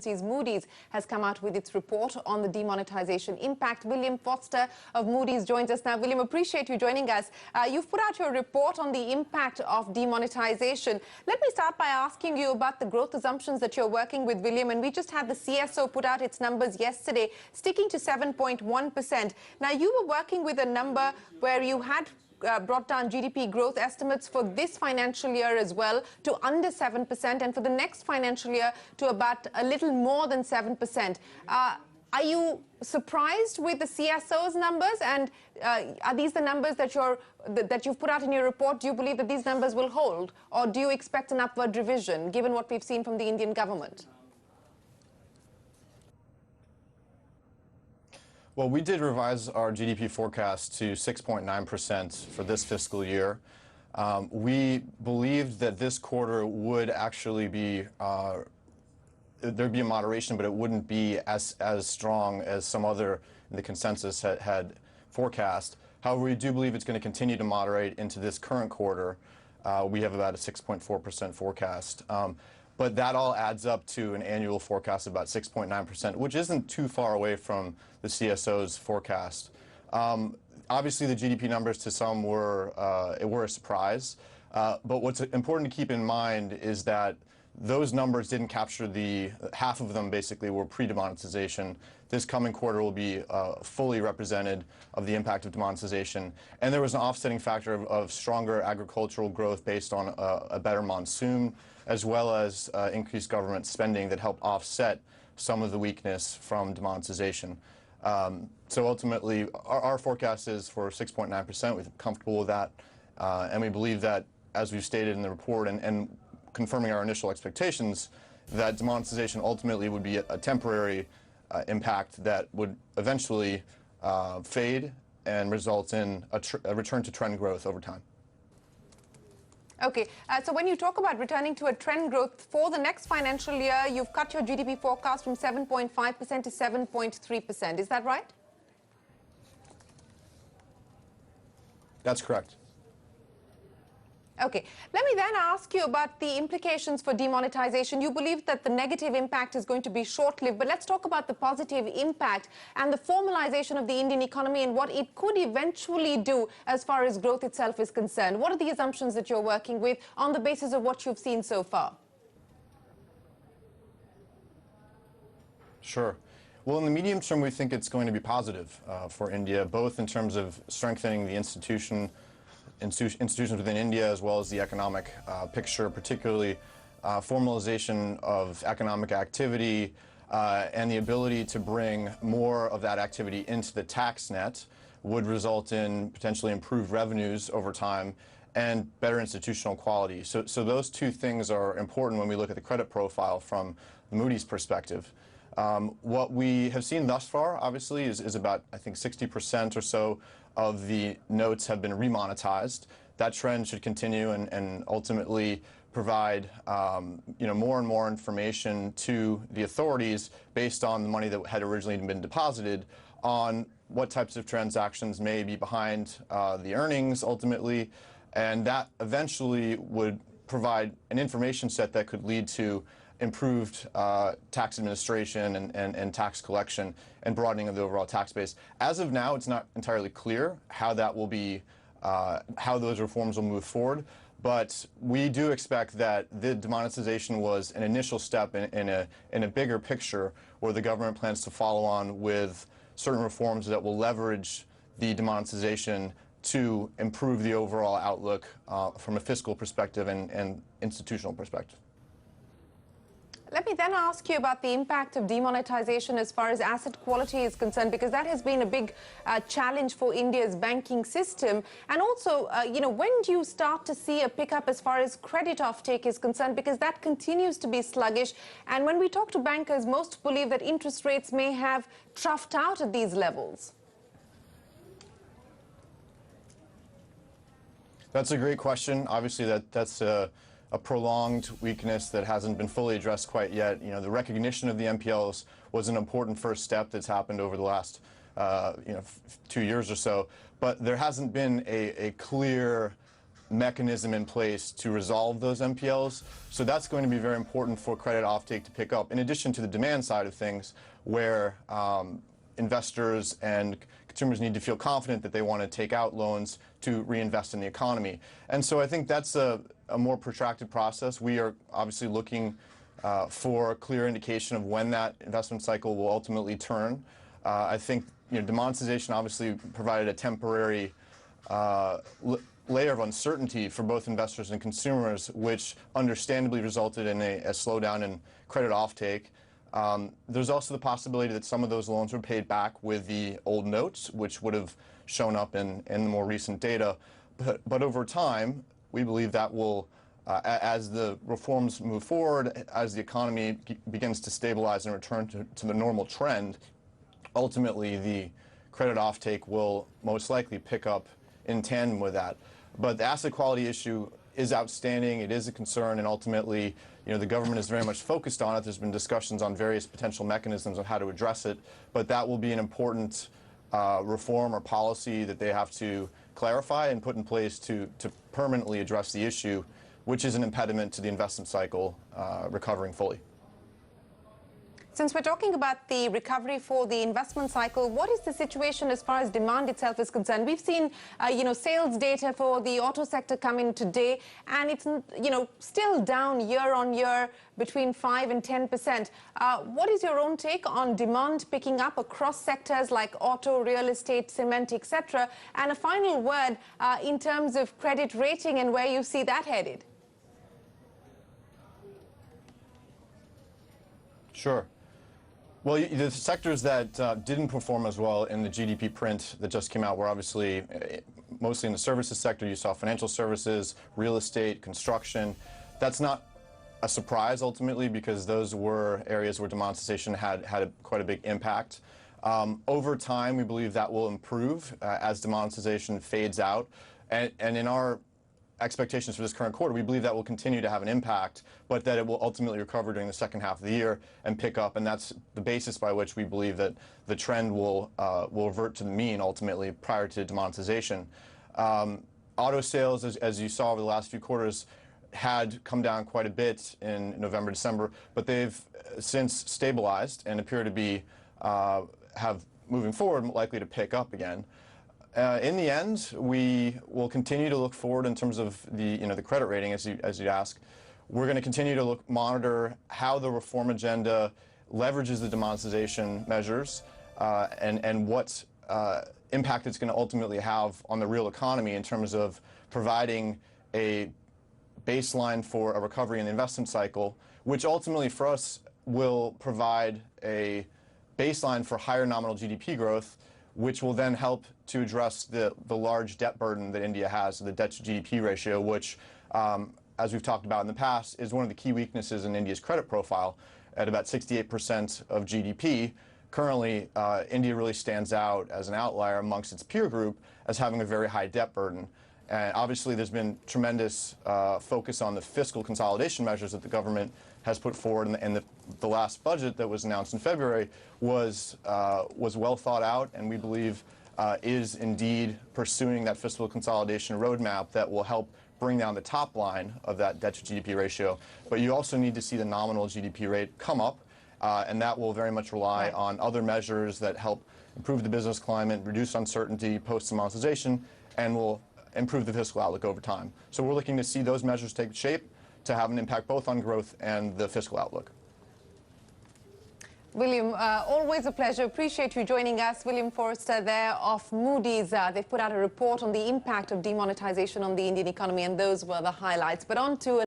Moody's has come out with its report on the demonetisation impact. William Foster of Moody's joins us now. William, appreciate you joining us. You've put out your report on the impact of demonetisation. Let me start by asking you about the growth assumptions that you're working with, William. And we just had the CSO put out its numbers yesterday, sticking to 7.1%. Now, you were working with a number where you had brought down GDP growth estimates for this financial year as well to under 7%, and for the next financial year to about a little more than 7%. Are you surprised with the CSO's numbers, and are these the numbers that you've put out in your report? Do you believe that these numbers will hold, or do you expect an upward revision given what we've seen from the Indian government? Well, we did revise our GDP forecast to 6.9% for this fiscal year. We believed that this quarter would actually be, there'd be a moderation, but it wouldn't be as strong as some other in the consensus had forecast. However, we do believe it's going to continue to moderate into this current quarter. We have about a 6.4% forecast. But that all adds up to an annual forecast of about 6.9%, which isn't too far away from the CSO's forecast. Obviously, the GDP numbers to some were a surprise. But what's important to keep in mind is that those numbers didn't capture half of them basically were pre-demonetization. This coming quarter will be fully represented of the impact of demonetization. And there was an offsetting factor of stronger agricultural growth based on a better monsoon, as well as increased government spending that helped offset some of the weakness from demonetization. So ultimately, our forecast is for 6.9%. We're comfortable with that. And we believe that, as we've stated in the report and confirming our initial expectations, that demonetization ultimately would be a temporary impact that would eventually fade and result in a return to trend growth over time. Okay, so when you talk about returning to a trend growth for the next financial year, you've cut your GDP forecast from 7.5% to 7.3%. Is that right? That's correct. Okay, let me then ask you about the implications for demonetization. You believe that the negative impact is going to be short-lived, but let's talk about the positive impact and the formalization of the Indian economy and what it could eventually do as far as growth itself is concerned. What are the assumptions that you're working with on the basis of what you've seen so far? Sure. Well, in the medium term, we think it's going to be positive for India, both in terms of strengthening the institutions within India, as well as the economic picture, particularly formalization of economic activity and the ability to bring more of that activity into the tax net would result in potentially improved revenues over time and better institutional quality. So those two things are important when we look at the credit profile from the Moody's perspective. What we have seen thus far, obviously, is about, I think, 60% or so of the notes have been remonetized. That trend should continue and ultimately provide more and more information to the authorities based on the money that had originally been deposited on what types of transactions may be behind the earnings ultimately, and that eventually would provide an information set that could lead to improved tax administration and tax collection and broadening of the overall tax base. As of now, it's not entirely clear how that will be, how those reforms will move forward, but we do expect that the demonetization was an initial step in a bigger picture where the government plans to follow on with certain reforms that will leverage the demonetization to improve the overall outlook from a fiscal perspective and institutional perspective. Let me then ask you about the impact of demonetization as far as asset quality is concerned, because that has been a big challenge for India's banking system. And also, when do you start to see a pickup as far as credit offtake is concerned, because that continues to be sluggish. And when we talk to bankers, most believe that interest rates may have troughed out at these levels. That's a great question. Obviously, that's a prolonged weakness that hasn't been fully addressed quite yet. The recognition of the NPLs was an important first step that's happened over the last 2 years or so, but there hasn't been a clear mechanism in place to resolve those MPLs. So that's going to be very important for credit offtake to pick up, in addition to the demand side of things, where investors and consumers need to feel confident that they want to take out loans to reinvest in the economy. And so I think that's a more protracted process. We are obviously looking for a clear indication of when that investment cycle will ultimately turn. I think demonetization obviously provided a temporary layer of uncertainty for both investors and consumers, which understandably resulted in a slowdown in credit offtake. There's also the possibility that some of those loans were paid back with the old notes, which would have shown up in the more recent data. But over time, we believe that will, as the reforms move forward, as the economy begins to stabilize and return to the normal trend, ultimately the credit offtake will most likely pick up in tandem with that. But the asset quality issue is outstanding. It is a concern, and ultimately, the government is very much focused on it. There's been discussions on various potential mechanisms on how to address it, but that will be an important reform or policy that they have to clarify and put in place to permanently address the issue, which is an impediment to the investment cycle recovering fully. Since we're talking about the recovery for the investment cycle, what is the situation as far as demand itself is concerned? We've seen, sales data for the auto sector come in today, and it's, still down year on year between 5 and 10%. What is your own take on demand picking up across sectors like auto, real estate, cement, etc.? And a final word in terms of credit rating and where you see that headed. Sure. Well, the sectors that didn't perform as well in the GDP print that just came out were obviously mostly in the services sector. You saw financial services, real estate, construction. That's not a surprise ultimately, because those were areas where demonetization had quite a big impact. Over time, we believe that will improve as demonetization fades out. And in our expectations for this current quarter, we believe that will continue to have an impact, but that it will ultimately recover during the second half of the year and pick up. And that's the basis by which we believe that the trend will revert to the mean ultimately prior to demonetization. Auto sales, as you saw over the last few quarters, had come down quite a bit in November, December, but they've since stabilized and appear to be moving forward, likely to pick up again. In the end, we will continue to look forward in terms of the credit rating, as you ask. We're going to continue to monitor how the reform agenda leverages the demonetization measures and what impact it's going to ultimately have on the real economy in terms of providing a baseline for a recovery in the investment cycle, which ultimately for us will provide a baseline for higher nominal GDP growth, which will then help to address the large debt burden that India has, the debt to GDP ratio, which, as we've talked about in the past, is one of the key weaknesses in India's credit profile at about 68% of GDP. Currently, India really stands out as an outlier amongst its peer group as having a very high debt burden. And obviously, there's been tremendous focus on the fiscal consolidation measures that the government has put forward, and the last budget that was announced in February was well thought out, and we believe is indeed pursuing that fiscal consolidation roadmap that will help bring down the top line of that debt to GDP ratio. But you also need to see the nominal GDP rate come up, and that will very much rely on other measures that help improve the business climate, reduce uncertainty post-demonetization, and will improve the fiscal outlook over time. So we're looking to see those measures take shape to have an impact both on growth and the fiscal outlook. William, always a pleasure. Appreciate you joining us. William Foster there of Moody's. They've put out a report on the impact of demonetization on the Indian economy, and those were the highlights. But on to